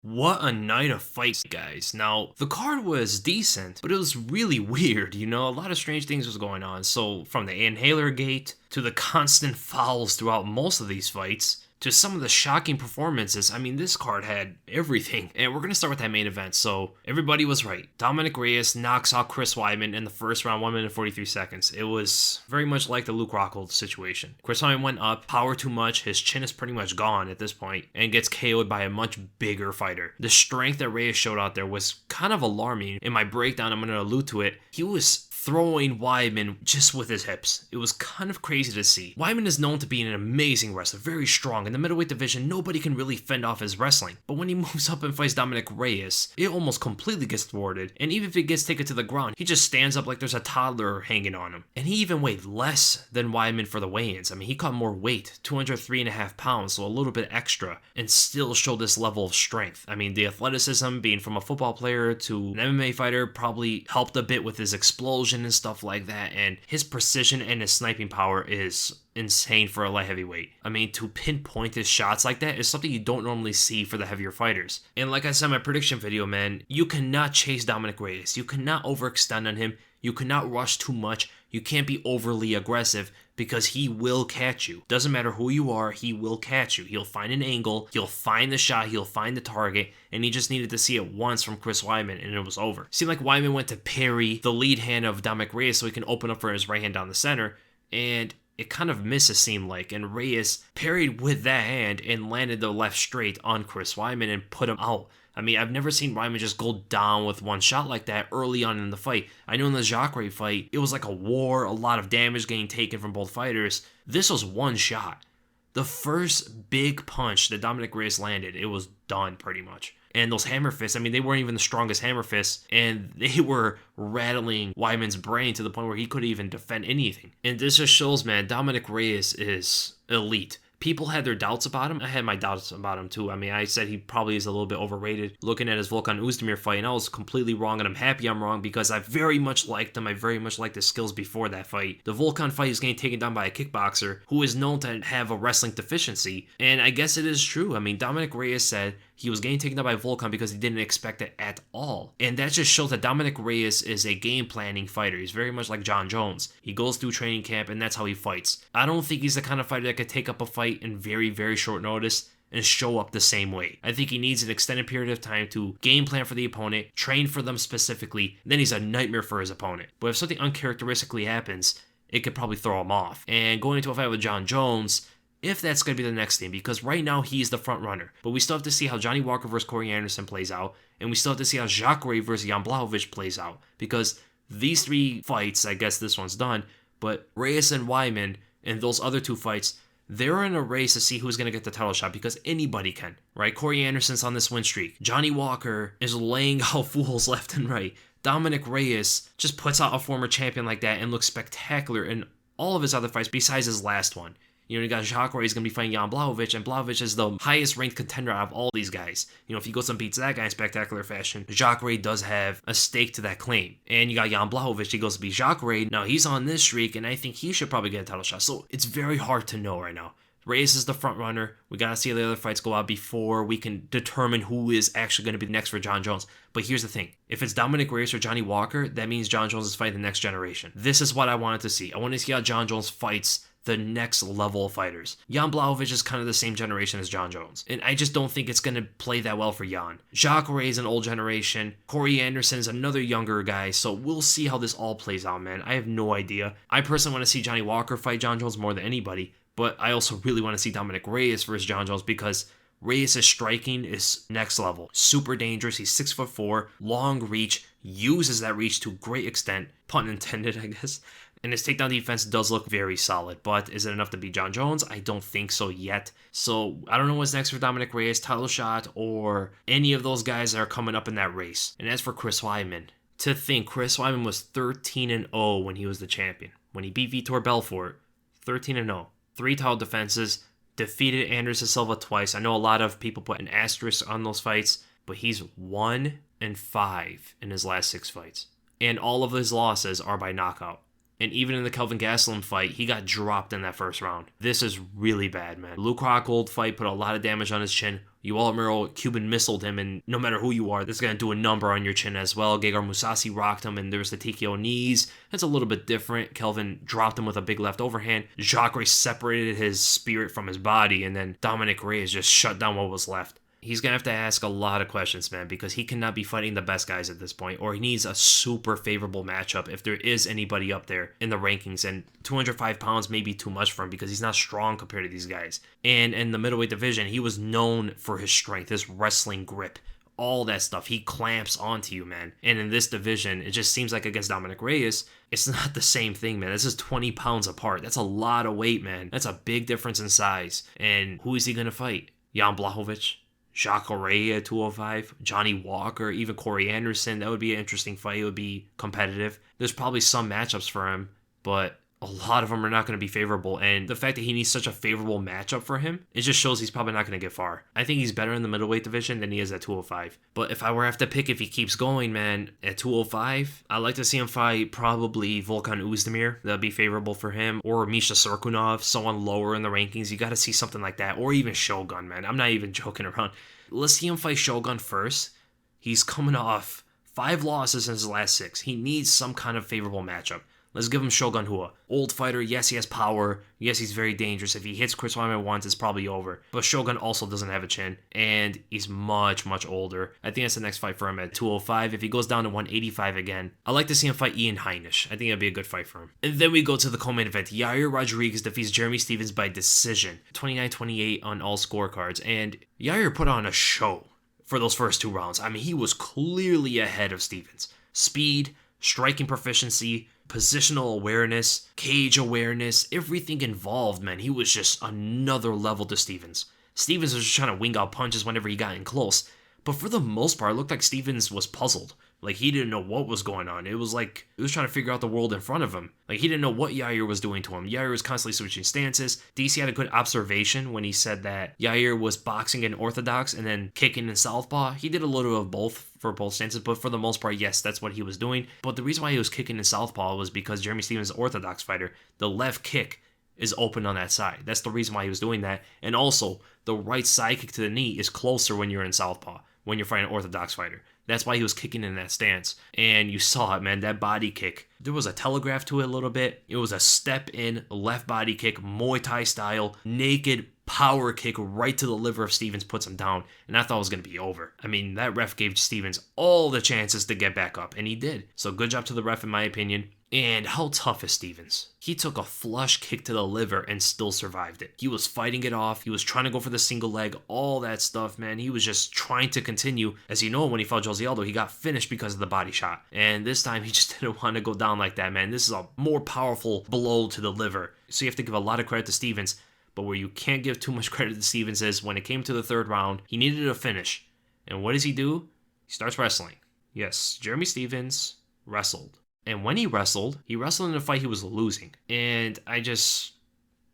What a night of fights, guys. Now, the card was decent, but it was really weird, A lot of strange things was going on. So, from the inhaler gate to the constant fouls throughout most of these fights, to some of the shocking performances. I mean, this card had everything. And we're going to start with that main event. So, everybody was right. Dominick Reyes knocks out Chris Weidman in the first round, 1 minute 43 seconds. It was very much like the Luke Rockhold situation. Chris Weidman went up, power too much, his chin is pretty much gone at this point, and gets KO'd by a much bigger fighter. The strength that Reyes showed out there was kind of alarming. In my breakdown, I'm going to allude to it. He was throwing Weidman just with his hips. It was kind of crazy to see. Weidman is known to be an amazing wrestler, very strong. In the middleweight division, nobody can really fend off his wrestling. But when he moves up and fights Dominick Reyes, it almost completely gets thwarted. And even if he gets taken to the ground, he just stands up like there's a toddler hanging on him. And he even weighed less than Weidman for the weigh-ins. I mean, he caught more weight, 203.5 pounds, so a little bit extra, and still showed this level of strength. I mean, the athleticism, being from a football player to an MMA fighter, probably helped a bit with his explosion and stuff like that, and his precision and his sniping power is insane for a light heavyweight. I mean, to pinpoint his shots like that is something you don't normally see for the heavier fighters. And like I said in my prediction video, man, you cannot chase Dominick Reyes. You cannot overextend on him. You cannot rush too much. You can't be overly aggressive because he will catch you. Doesn't matter who you are, he will catch you. He'll find an angle, he'll find the shot, he'll find the target, and he just needed to see it once from Chris Weidman, and it was over. Seemed like Weidman went to parry the lead hand of Dominick Reyes so he can open up for his right hand down the center, and it kind of missed, it seemed like, and Reyes parried with that hand and landed the left straight on Chris Weidman and put him out. I mean, I've never seen Weidman just go down with one shot like that early on in the fight. I know in the Jacare fight, it was like a war, a lot of damage getting taken from both fighters. This was one shot. The first big punch that Dominick Reyes landed, it was done pretty much. And those hammer fists, I mean, they weren't even the strongest hammer fists, and they were rattling Weidman's brain to the point where he couldn't even defend anything. And this just shows, man, Dominick Reyes is elite. People had their doubts about him. I had my doubts about him too. I mean, I said he probably is a little bit overrated looking at his Volkan Oezdemir fight, and I was completely wrong, and I'm happy I'm wrong because I very much liked him. I very much liked his skills before that fight. The Volkan fight is getting taken down by a kickboxer who is known to have a wrestling deficiency, and I guess it is true. I mean, Dominick Reyes said he was getting taken down by Volkan because he didn't expect it at all. And that just shows that Dominick Reyes is a game planning fighter. He's very much like Jon Jones. He goes through training camp and that's how he fights. I don't think he's the kind of fighter that could take up a fight in very, very short notice and show up the same way. I think he needs an extended period of time to game plan for the opponent, train for them specifically, then he's a nightmare for his opponent. But if something uncharacteristically happens, it could probably throw him off. And going into a fight with Jon Jones, if that's going to be the next thing, because right now he's the front runner. But we still have to see how Johnny Walker versus Corey Anderson plays out, and we still have to see how Jacare versus Jan Blachowicz plays out, because these three fights, I guess this one's done, but Reyes and Weidman and those other two fights, they're in a race to see who's going to get the title shot, because anybody can, right? Corey Anderson's on this win streak. Johnny Walker is laying out fools left and right. Dominick Reyes just puts out a former champion like that and looks spectacular in all of his other fights besides his last one. You got Jacare, he's going to be fighting Jan Blachowicz, and Blachowicz is the highest ranked contender out of all these guys. If he goes and beats that guy in spectacular fashion, Jacare does have a stake to that claim. And you got Jan Blachowicz, he goes to beat Jacare. Now he's on this streak, and I think he should probably get a title shot. So it's very hard to know right now. Reyes is the front runner. We got to see how the other fights go out before we can determine who is actually going to be next for Jon Jones. But here's the thing. If it's Dominick Reyes or Johnny Walker, that means Jon Jones is fighting the next generation. This is what I wanted to see. I wanted to see how Jon Jones fights the next level of fighters. Jan Blachowicz is kind of the same generation as Jon Jones, and I just don't think it's going to play that well for Jan. Jacare is an old generation. Corey Anderson is another younger guy, so we'll see how this all plays out, man. I have no idea. I personally want to see Johnny Walker fight Jon Jones more than anybody, but I also really want to see Dominick Reyes versus Jon Jones because Reyes' striking is next level. Super dangerous. He's 6'4", long reach, uses that reach to a great extent, pun intended, I guess. And his takedown defense does look very solid, but is it enough to beat Jon Jones? I don't think so yet. So I don't know what's next for Dominick Reyes, title shot, or any of those guys that are coming up in that race. And as for Chris Weidman, to think Chris Weidman was 13-0 when he was the champion. When he beat Vitor Belfort, 13-0. 3 title defenses, defeated Anderson Silva twice. I know a lot of people put an asterisk on those fights, but he's 1-5 in his last 6 fights. And all of his losses are by knockout. And even in the Kelvin Gastelum fight, he got dropped in that first round. This is really bad, man. Luke Rockhold fight put a lot of damage on his chin. Yoel Romero Cuban missiled him, and no matter who you are, this is going to do a number on your chin as well. Gegard Mousasi rocked him, and there was the TKO knees. That's a little bit different. Kelvin dropped him with a big left overhand. Jacare separated his spirit from his body, and then Dominick Reyes just shut down what was left. He's going to have to ask a lot of questions, man, because he cannot be fighting the best guys at this point, or he needs a super favorable matchup if there is anybody up there in the rankings. And 205 pounds may be too much for him because he's not strong compared to these guys. And in the middleweight division, he was known for his strength, his wrestling grip, all that stuff. He clamps onto you, man. And in this division, it just seems like against Dominick Reyes, it's not the same thing, man. This is 20 pounds apart. That's a lot of weight, man. That's a big difference in size. And who is he going to fight? Jan Blachowicz? Jacare at 205, Johnny Walker, even Corey Anderson. That would be an interesting fight. It would be competitive. There's probably some matchups for him, but a lot of them are not going to be favorable. And the fact that he needs such a favorable matchup for him, it just shows he's probably not going to get far. I think he's better in the middleweight division than he is at 205. But if I were to have to pick if he keeps going, man, at 205, I'd like to see him fight probably Volkan Oezdemir. That'd be favorable for him. Or Misha Cirkunov, someone lower in the rankings. You got to see something like that. Or even Shogun, man. I'm not even joking around. Let's see him fight Shogun first. He's coming off 5 losses in his last 6. He needs some kind of favorable matchup. Let's give him Shogun Rua. Old fighter, yes, he has power. Yes, he's very dangerous. If he hits Chris Weidman once, it's probably over. But Shogun also doesn't have a chin, and he's much, much older. I think that's the next fight for him at 205. If he goes down to 185 again, I'd like to see him fight Ian Heinisch. I think that'd be a good fight for him. And then we go to the co-main event. Yair Rodriguez defeats Jeremy Stephens by decision. 29-28 on all scorecards. And Yair put on a show for those first 2 rounds. I mean, he was clearly ahead of Stephens. Speed, striking proficiency, positional awareness, cage awareness, everything involved, man. He was just another level to Stephens. Stephens was just trying to wing out punches whenever he got in close. But for the most part, it looked like Stephens was puzzled. Like, he didn't know what was going on. It was like he was trying to figure out the world in front of him. Like, he didn't know what Yair was doing to him. Yair was constantly switching stances. DC had a good observation when he said that Yair was boxing in orthodox and then kicking in southpaw. He did a little of both for both stances, but for the most part, yes, that's what he was doing. But the reason why he was kicking in southpaw was because Jeremy Stephens is an orthodox fighter. The left kick is open on that side. That's the reason why he was doing that. And also, the right side kick to the knee is closer when you're in southpaw, when you're fighting an orthodox fighter. That's why he was kicking in that stance. And you saw it, man, that body kick. There was a telegraph to it a little bit. It was a step in, left body kick, Muay Thai style, naked power kick right to the liver of Stephens, puts him down. And I thought it was going to be over. I mean, that ref gave Stephens all the chances to get back up, and he did. So good job to the ref, in my opinion. And how tough is Stephens? He took a flush kick to the liver and still survived it. He was fighting it off. He was trying to go for the single leg, all that stuff, man. He was just trying to continue. As you know, when he fought Jose Aldo, he got finished because of the body shot. And this time, he just didn't want to go down like that, man. This is a more powerful blow to the liver. So you have to give a lot of credit to Stephens. But where you can't give too much credit to Stephens is when it came to the 3rd round, he needed a finish. And what does he do? He starts wrestling. Yes, Jeremy Stephens wrestled. And when he wrestled in a fight he was losing. And I just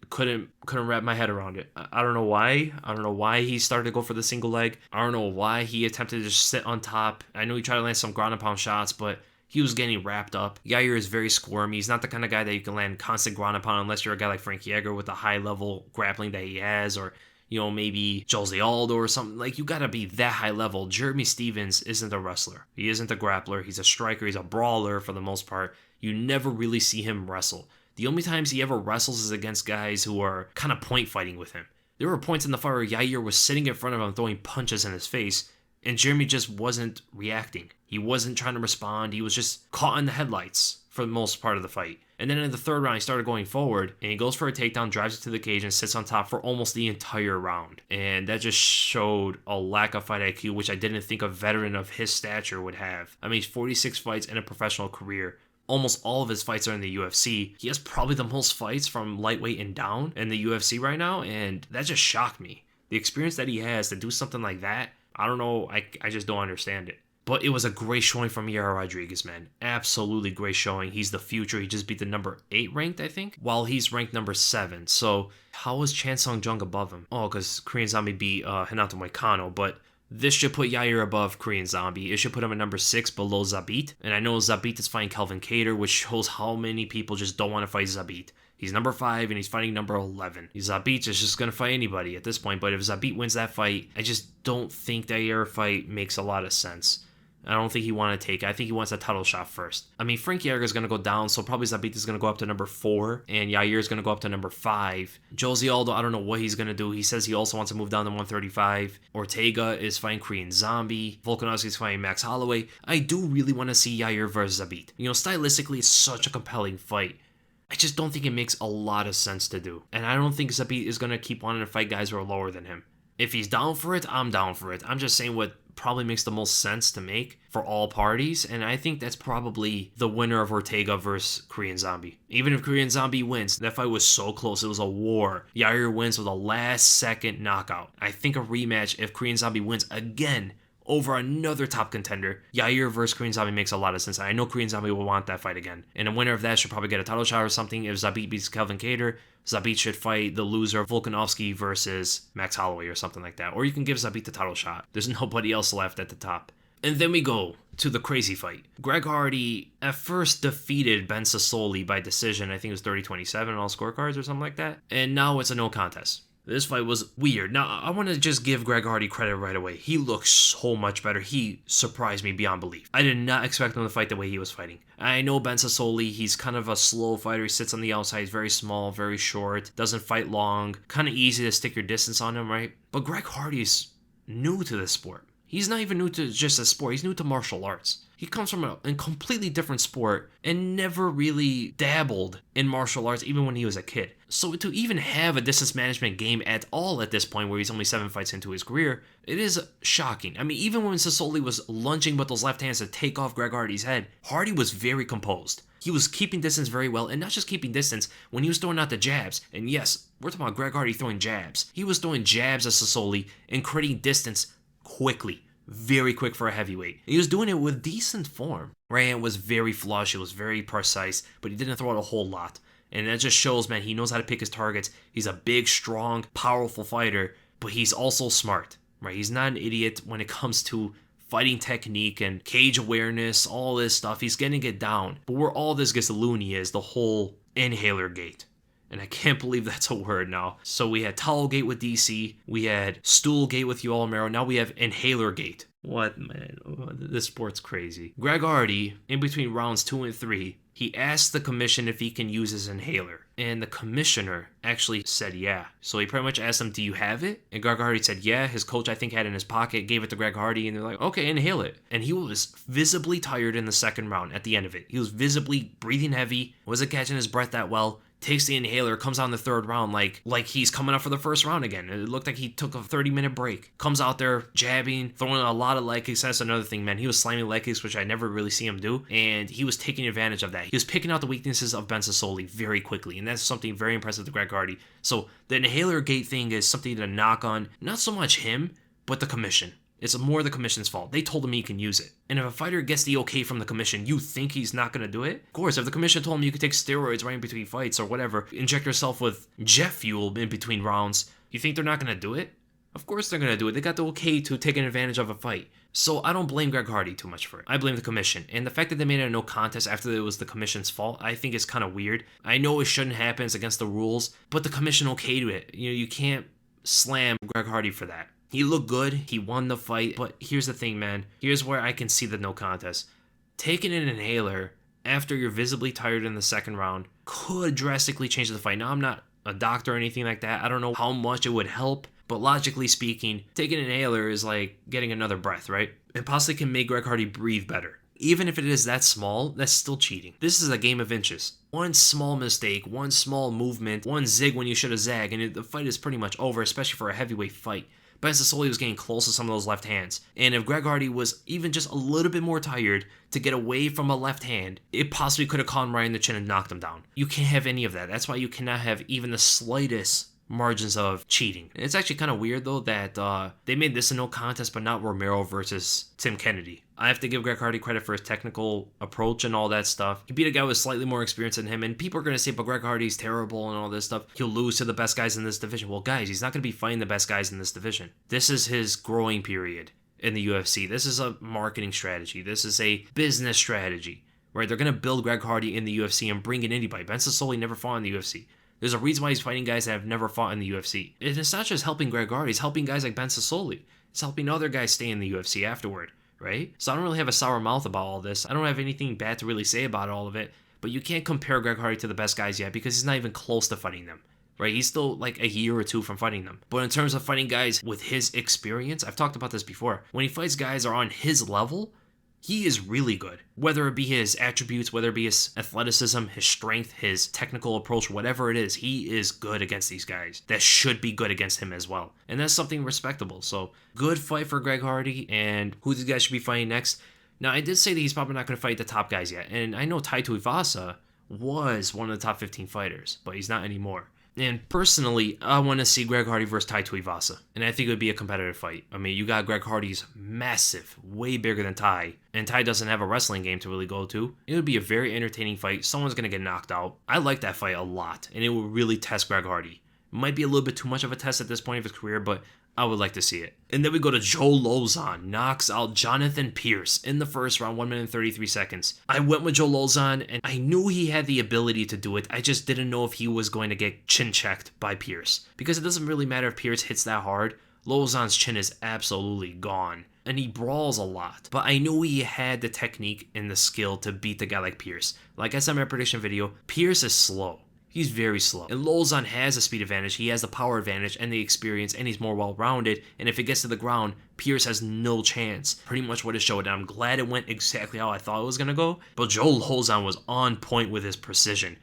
couldn't wrap my head around it. I don't know why. I don't know why he started to go for the single leg. I don't know why he attempted to just sit on top. I know he tried to land some ground and pound shots, but he was getting wrapped up. Yair is very squirmy. He's not the kind of guy that you can land constant ground and pound unless you're a guy like Frank Yeager with the high level grappling that he has, or maybe Jose Aldo or something. Like, you gotta be that high level. Jeremy Stephens isn't a wrestler. He isn't a grappler. He's a striker. He's a brawler for the most part. You never really see him wrestle. The only times he ever wrestles is against guys who are kind of point fighting with him. There were points in the fight where Yair was sitting in front of him throwing punches in his face, and Jeremy just wasn't reacting. He wasn't trying to respond. He was just caught in the headlights for the most part of the fight. And then in the 3rd round, he started going forward, and he goes for a takedown, drives it to the cage, and sits on top for almost the entire round. And that just showed a lack of fight IQ, which I didn't think a veteran of his stature would have. I mean, he's 46 fights in a professional career. Almost all of his fights are in the UFC. He has probably the most fights from lightweight and down in the UFC right now, and that just shocked me. The experience that he has to do something like that, I don't know, I just don't understand it. But it was a great showing from Yair Rodriguez, man. Absolutely great showing. He's the future. He just beat the number 8 ranked, I think, while he's ranked number 7. So how was Chan Sung Jung above him? Oh, because Korean Zombie beat Renato Moicano, but This should put Yair above Korean Zombie. It should put him at number 6 below Zabit. And I know Zabit is fighting Kelvin Cater, which shows how many people just don't want to fight Zabit. He's number 5 and he's fighting number 11. Zabit is just going to fight anybody at this point. But if Zabit wins that fight, I just don't think that Yair fight makes a lot of sense. I don't think he wants to take it. I think he wants a title shot first. I mean, Frank Yair is going to go down, so probably Zabit is going to go up to number 4, and Yair is going to go up to number 5. Jose Aldo, I don't know what he's going to do. He says he also wants to move down to 135. Ortega is fighting Korean Zombie. Volkanovski is fighting Max Holloway. I do really want to see Yair versus Zabit. You know, stylistically, it's such a compelling fight. I just don't think it makes a lot of sense to do. And I don't think Zabit is going to keep wanting to fight guys who are lower than him. If he's down for it, I'm down for it. I'm just saying what probably makes the most sense to make for all parties, and I think that's probably the winner of Ortega versus Korean Zombie. Even if Korean Zombie wins, that fight was so close, it was a war. Yair wins with a last-second knockout. I think a rematch, if Korean Zombie wins again over another top contender, Yair versus Korean Zombie makes a lot of sense. I know Korean Zombie will want that fight again, and the winner of that should probably get a title shot or something. If Zabit beats Kelvin Cater, Zabit should fight the loser of Volkanovski versus Max Holloway or something like that. Or you can give Zabit the title shot. There's nobody else left at the top. And then we go to the crazy fight. Greg Hardy at first defeated Ben Sassoli by decision. I think it was 30-27 on all scorecards or something like that. And now it's a no contest. This fight was weird. Now, I want to just give Greg Hardy credit right away. He looks so much better. He surprised me beyond belief. I did not expect him to fight the way he was fighting. I know Ben Sassoli, he's kind of a slow fighter. He sits on the outside. He's very small, very short, doesn't fight long. Kind of easy to stick your distance on him, right? But Greg Hardy's new to this sport. He's not even new to just a sport. He's new to martial arts. He comes from a completely different sport and never really dabbled in martial arts even when he was a kid. So to even have a distance management game at all at this point where he's only 7 fights into his career, it is shocking. I mean, even when Sassoli was lunging with those left hands to take off Greg Hardy's head, Hardy was very composed. He was keeping distance very well, and not just keeping distance, when he was throwing out the jabs, and yes, we're talking about Greg Hardy throwing jabs. He was throwing jabs at Sassoli and creating distance quickly. Very quick for a heavyweight. He was doing it with decent form. Right hand was very flush, it was very precise, but he didn't throw out a whole lot. And that just shows, man, he knows how to pick his targets. He's a big, strong, powerful fighter, but he's also smart, right? He's not an idiot when it comes to fighting technique and cage awareness, all this stuff. He's getting it down. But where all this gets loony is the whole inhaler gate. And I can't believe that's a word now. So we had Towel Gate with DC. We had Stool Gate with Yoel Romero. Now we have Inhaler Gate. What, man? This sport's crazy. Greg Hardy, in between rounds 2 and 3, he asked the commission if he can use his inhaler. And the commissioner actually said yeah. So he pretty much asked him, do you have it? And Greg Hardy said yeah. His coach, I think, had it in his pocket, gave it to Greg Hardy, and they're like, okay, inhale it. And he was visibly tired in the second round at the end of it. He was visibly breathing heavy, wasn't catching his breath that well. Takes the inhaler, comes out in the third round like he's coming up for the first round again. It looked like he took a 30-minute break. Comes out there jabbing, throwing a lot of leg kicks. That's another thing, man. He was slamming leg kicks, which I never really see him do, and he was taking advantage of that. He was picking out the weaknesses of Ben Sassoli very quickly, and that's something very impressive to Greg Hardy. So the inhaler gate thing is something to knock on, not so much him, but the commission. It's more the commission's fault. They told him he can use it. And if a fighter gets the okay from the commission, you think he's not going to do it? Of course, if the commission told him you could take steroids right in between fights or whatever, inject yourself with jet fuel in between rounds, you think they're not going to do it? Of course they're going to do it. They got the okay to take advantage of a fight. So I don't blame Greg Hardy too much for it. I blame the commission. And the fact that they made it a no contest after it was the commission's fault, I think is kind of weird. I know it shouldn't happen. It's against the rules. But the commission okayed it. You can't slam Greg Hardy for that. He looked good, he won the fight, but here's the thing, man. Here's where I can see the no contest. Taking an inhaler after you're visibly tired in the second round could drastically change the fight. Now, I'm not a doctor or anything like that. I don't know how much it would help, but logically speaking, taking an inhaler is like getting another breath, right? It possibly can make Greg Hardy breathe better. Even if it is that small, that's still cheating. This is a game of inches. One small mistake, one small movement, one zig when you should have zagged, and the fight is pretty much over, especially for a heavyweight fight. Ben Sassoli was getting close to some of those left hands. And if Greg Hardy was even just a little bit more tired to get away from a left hand, it possibly could have caught him right in the chin and knocked him down. You can't have any of that. That's why you cannot have even the slightest margins of cheating. And it's actually kind of weird, though, that they made this a no contest, but not Romero versus Tim Kennedy. I have to give Greg Hardy credit for his technical approach and all that stuff. He beat a guy with slightly more experience than him, and people are going to say, but Greg Hardy's terrible and all this stuff. He'll lose to the best guys in this division. Well, guys, he's not going to be fighting the best guys in this division. This is his growing period. in the UFC. This is a marketing strategy. This is a business strategy, right? They're going to build Greg Hardy in the UFC and bring in anybody. Ben Sassoli never fought in the UFC. There's a reason why he's fighting guys that have never fought in the UFC. And it's not just helping Greg Hardy, it's helping guys like Ben Sassoli. It's helping other guys stay in the UFC afterward, right? So I don't really have a sour mouth about all this. I don't have anything bad to really say about all of it. But you can't compare Greg Hardy to the best guys yet because he's not even close to fighting them, right? He's still like a year or two from fighting them. But in terms of fighting guys with his experience, I've talked about this before. When he fights guys that are on his level, he is really good. Whether it be his attributes, whether it be his athleticism, his strength, his technical approach, whatever it is, he is good against these guys. That should be good against him as well. And that's something respectable. So, good fight for Greg Hardy. And who these guys should be fighting next? Now, I did say that he's probably not going to fight the top guys yet. And I know Tai Tuivasa was one of the top 15 fighters, but he's not anymore. And personally, I want to see Greg Hardy versus Tai Tuivasa. And I think it would be a competitive fight. I mean, you got Greg Hardy's massive, way bigger than Tai. And Tai doesn't have a wrestling game to really go to. It would be a very entertaining fight. Someone's going to get knocked out. I like that fight a lot. And it would really test Greg Hardy. It might be a little bit too much of a test at this point of his career, but I would like to see it. And then we go to Joe Lauzon, knocks out Jonathan Pierce in the first round, 1 minute and 33 seconds. I went with Joe Lauzon, and I knew he had the ability to do it. I just didn't know if he was going to get chin-checked by Pierce. Because it doesn't really matter if Pierce hits that hard. Lauzon's chin is absolutely gone. And he brawls a lot. But I knew he had the technique and the skill to beat the guy like Pierce. Like I said in my prediction video, Pierce is slow. He's very slow. And Lauzon has a speed advantage, he has the power advantage and the experience, and he's more well-rounded. And if it gets to the ground, Pierce has no chance. Pretty much what it showed. And I'm glad it went exactly how I thought it was going to go. But Joe Lauzon was on point with his precision.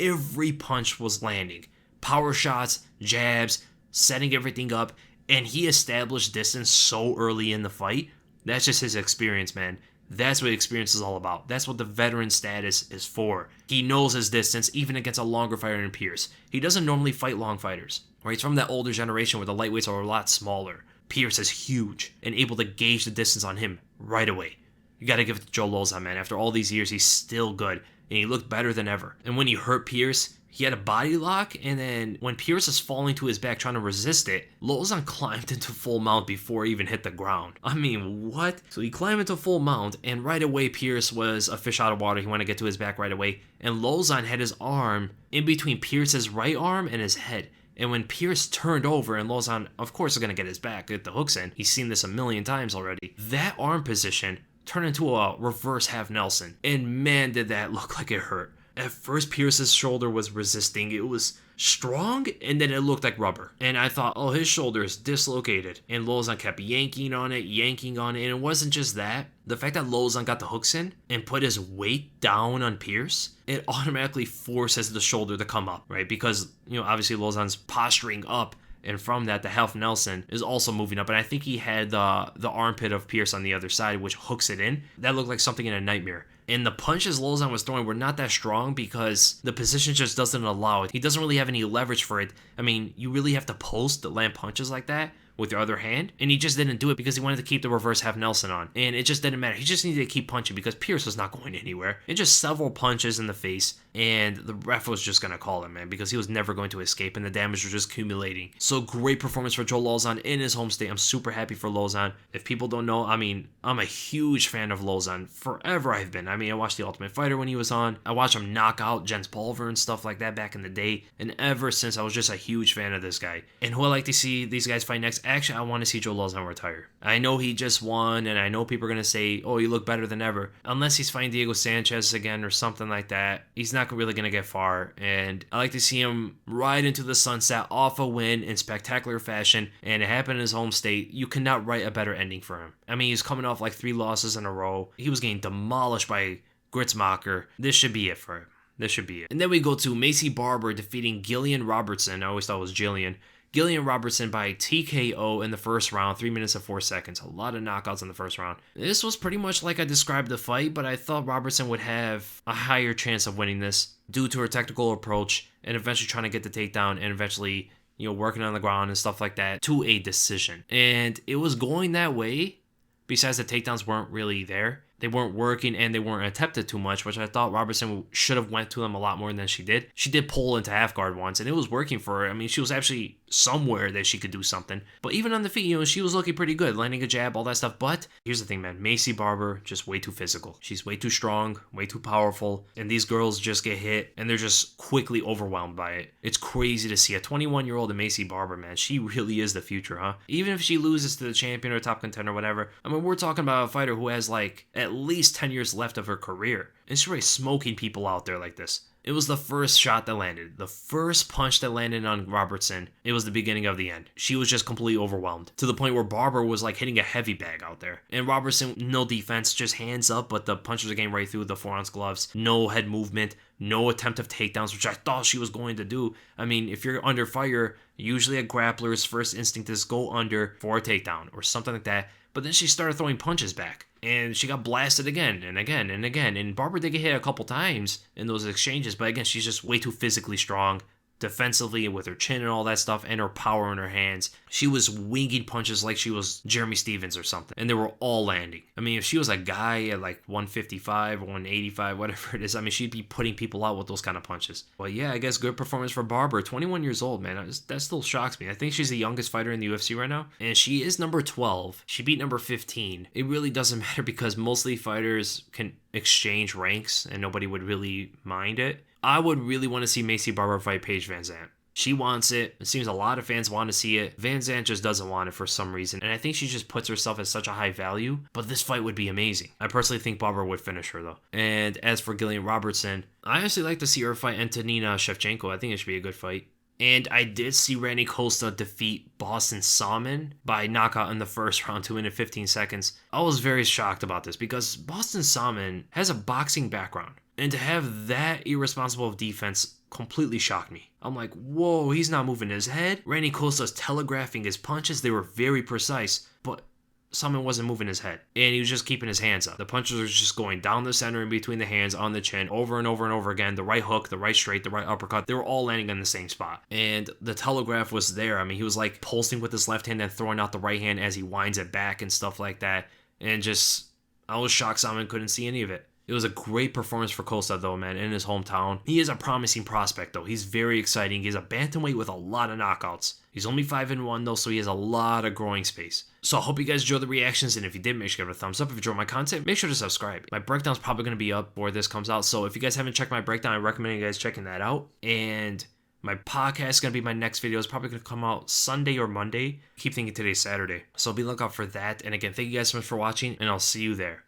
Every punch was landing. Power shots, jabs, setting everything up. And he established distance so early in the fight. That's just his experience, man. That's what experience is all about. That's what the veteran status is for. He knows his distance, even against a longer fighter than Pierce. He doesn't normally fight long fighters, right? He's from that older generation where the lightweights are a lot smaller. Pierce is huge and able to gauge the distance on him right away. You gotta give it to Joe Lauzon, man. After all these years, he's still good, and he looked better than ever. And when he hurt Pierce, he had a body lock, and then when Pierce is falling to his back trying to resist it, Lauzon climbed into full mount before he even hit the ground. I mean, what? So he climbed into full mount, and right away Pierce was a fish out of water. He wanted to get to his back right away, and Lauzon had his arm in between Pierce's right arm and his head. And when Pierce turned over, and Lauzon, of course, is going to get his back, get the hooks in. He's seen this a million times already. That arm position turned into a reverse half Nelson, and man, did that look like it hurt. At first, Pierce's shoulder was resisting. It was strong, and then it looked like rubber. And I thought, oh, his shoulder is dislocated. And Lauzon kept yanking on it. And it wasn't just that. The fact that Lauzon got the hooks in and put his weight down on Pierce, it automatically forces the shoulder to come up, right? Because, obviously Lauzon's posturing up. And from that, the half Nelson is also moving up. And I think he had the armpit of Pierce on the other side, which hooks it in. That looked like something in a nightmare. And the punches Lauzon was throwing were not that strong because the position just doesn't allow it. He doesn't really have any leverage for it. I mean, you really have to post to land punches like that with your other hand. And he just didn't do it because he wanted to keep the reverse half Nelson on. And it just didn't matter. He just needed to keep punching because Pierce was not going anywhere. And just several punches in the face. And the ref was just going to call him, man, because he was never going to escape and the damage was just accumulating. So great performance for Joe Lauzon in his home state. I'm super happy for Lauzon. If people don't know, I mean, I'm a huge fan of Lauzon. Forever I've been. I mean, I watched The Ultimate Fighter when he was on. I watched him knock out Jens Pulver and stuff like that back in the day. And ever since, I was just a huge fan of this guy. And who I like to see these guys fight next? Actually, I want to see Joe Lauzon retire. I know he just won, and I know people are going to say, oh, you look better than ever. Unless he's fighting Diego Sanchez again or something like that, he's not really going to get far. And I like to see him ride into the sunset off a win in spectacular fashion, and it happened in his home state. You cannot write a better ending for him. I mean, he's coming off like 3 losses in a row. He was getting demolished by Gritzmacher. This should be it for him. This should be it. And then we go to Macy Barber defeating Gillian Robertson. I always thought it was Gillian. Gillian Robertson by TKO in the first round, 3 minutes and 4 seconds. A lot of knockouts in the first round. This was pretty much like I described the fight, but I thought Robertson would have a higher chance of winning this due to her technical approach and eventually trying to get the takedown and eventually, working on the ground and stuff like that to a decision. And it was going that way. Besides, the takedowns weren't really there. They weren't working and they weren't attempted too much, which I thought Robertson should have went to them a lot more than she did. She did pull into half guard once and it was working for her. I mean, she was actually somewhere that she could do something. But even on the feet, she was looking pretty good, landing a jab, all that stuff. But here's the thing, man. Maycee Barber, just way too physical. She's way too strong, way too powerful. And these girls just get hit and they're just quickly overwhelmed by it. It's crazy to see a 21-year-old Maycee Barber, man. She really is the future, huh? Even if she loses to the champion or top contender, whatever. I mean, we're talking about a fighter who has like at least 10 years left of her career. And she's really smoking people out there like this. It was the first shot that landed. The first punch that landed on Robertson, it was the beginning of the end. She was just completely overwhelmed. To the point where Barber was like hitting a heavy bag out there. And Robertson, no defense, just hands up, but the punches are getting right through the 4-ounce gloves. No head movement, no attempt of takedowns, which I thought she was going to do. I mean, if you're under fire, usually a grappler's first instinct is go under for a takedown or something like that. But then she started throwing punches back. And she got blasted again and again and again. And Barber did get hit a couple times in those exchanges. But again, she's just way too physically strong. Defensively with her chin and all that stuff and her power in her hands. She was winging punches like she was Jeremy Stevens or something. And they were all landing. I mean, if she was a guy at like 155 or 185, whatever it is, I mean, she'd be putting people out with those kind of punches. But yeah, I guess good performance for Barber. 21 years old, man. That still shocks me. I think she's the youngest fighter in the UFC right now. And she is number 12. She beat number 15. It really doesn't matter because mostly fighters can exchange ranks and nobody would really mind it. I would really want to see Maycee Barber fight Paige VanZant. She wants it. It seems a lot of fans want to see it. VanZant just doesn't want it for some reason. And I think she just puts herself at such a high value. But this fight would be amazing. I personally think Barber would finish her though. And as for Gillian Robertson, I honestly like to see her fight Antonina Shevchenko. I think it should be a good fight. And I did see Randy Costa defeat Boston Salmon by knockout in the first round to win in 15 seconds. I was very shocked about this because Boston Salmon has a boxing background. And to have that irresponsible of defense completely shocked me. I'm like, whoa, he's not moving his head. Randy Costa's telegraphing his punches. They were very precise, but Salmon wasn't moving his head. And he was just keeping his hands up. The punches were just going down the center in between the hands, on the chin, over and over and over again. The right hook, the right straight, the right uppercut. They were all landing in the same spot. And the telegraph was there. I mean, he was like pulsing with his left hand and throwing out the right hand as he winds it back and stuff like that. And just, I was shocked Salmon couldn't see any of it. It was a great performance for Costa, though, man, in his hometown. He is a promising prospect, though. He's very exciting. He's a bantamweight with a lot of knockouts. He's only 5-1, though, so he has a lot of growing space. So I hope you guys enjoyed the reactions, and if you did, make sure to give it a thumbs up. If you enjoyed my content, make sure to subscribe. My breakdown's probably going to be up before this comes out, so if you guys haven't checked my breakdown, I recommend you guys checking that out. And my podcast is going to be my next video. It's probably going to come out Sunday or Monday. Keep thinking today's Saturday. So be lookout for that. And again, thank you guys so much for watching, and I'll see you there.